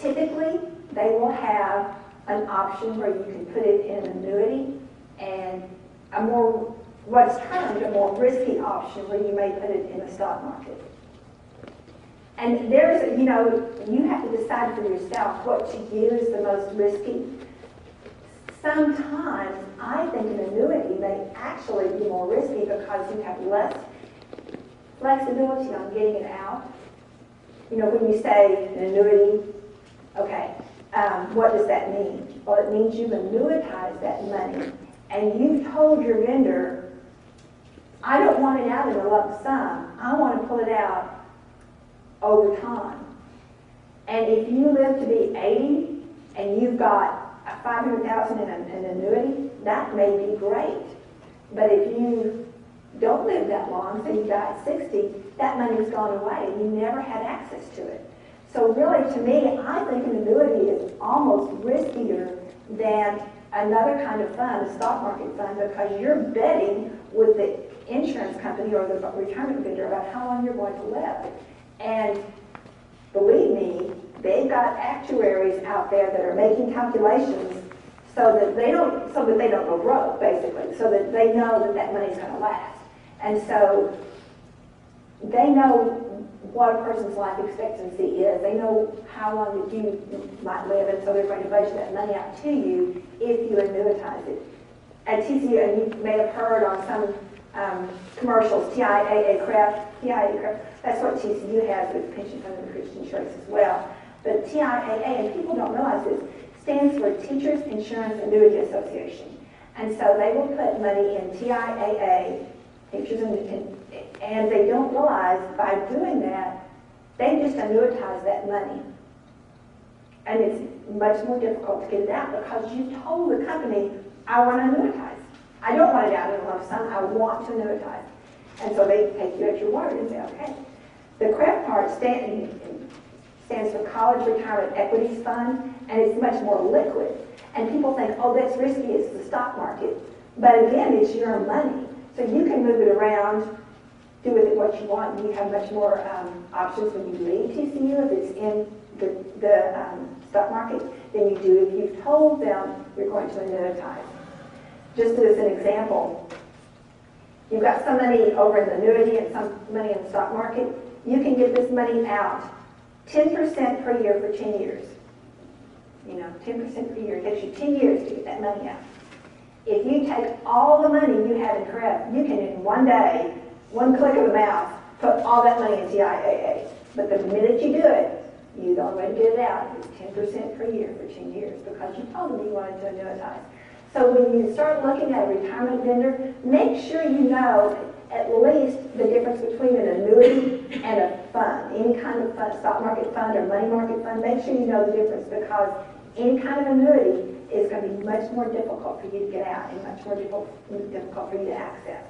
typically they will have an option where you can put it in an annuity and a more, what's termed a more risky option where you may put it in the stock market. And there's, you know, you have to decide for yourself what to you is the most risky. Sometimes I think an annuity may actually be more risky because you have less flexibility on getting it out. You know, when you say an annuity, okay, what does that mean? Well, it means you've annuitized that money and you've told your vendor, I don't want it out in a lump sum. I want to pull it out over time. And if you live to be 80 and you've got $500,000 in an annuity, that may be great. But if you don't live that long, so you die at 60, that money's gone away and you never had access to it. So really, to me, I think an annuity is almost riskier than another kind of fund, a stock market fund, because you're betting with the insurance company or the retirement vendor about how long you're going to live. And believe me, they've got actuaries out there that are making calculations so that they don't go broke, basically, so that they know that that money's going to last. And so they know what a person's life expectancy is. They know how long that you might live, and so they're going to budget that money out to you if you annuitize it. At TCU, and you may have heard on some commercials, TIAA Craft, that's what TCU has with Pension Fund and Christian Insurance as well. But TIAA, and people don't realize this, stands for Teachers Insurance Annuity Association. And so they will put money in TIAA, Teachers and they don't realize by doing that, they just annuitize that money. And it's much more difficult to get it out because you told the company, I want to annuitize. I don't want it out in a lump sum, I want to annuitize. And so they take you at your word and say, okay. The CREF part stands for College Retirement Equities Fund, and it's much more liquid. And people think, oh, that's risky, it's the stock market. But again, it's your money. So you can move it around, do with it what you want, and you have much more options when you leave TCU if it's in the stock market than you do if you've told them you're going to annuitize. Just as an example, you've got some money over in the annuity and some money in the stock market. You can get this money out 10% per year for 10 years. You know, 10% per year. It takes you 10 years to get that money out. If you take all the money you have in CREF, you can in one day, one click of the mouse, put all that money in TIAA. But the minute you do it, you don't want to get it out. It's 10% per year for 10 years because you told them you wanted to annuitize. So when you start looking at a retirement vendor, make sure you know at least the difference between an annuity and a fund. Any kind of fund, stock market fund or money market fund, make sure you know the difference because any kind of annuity is going to be much more difficult for you to get out and much more difficult for you to access.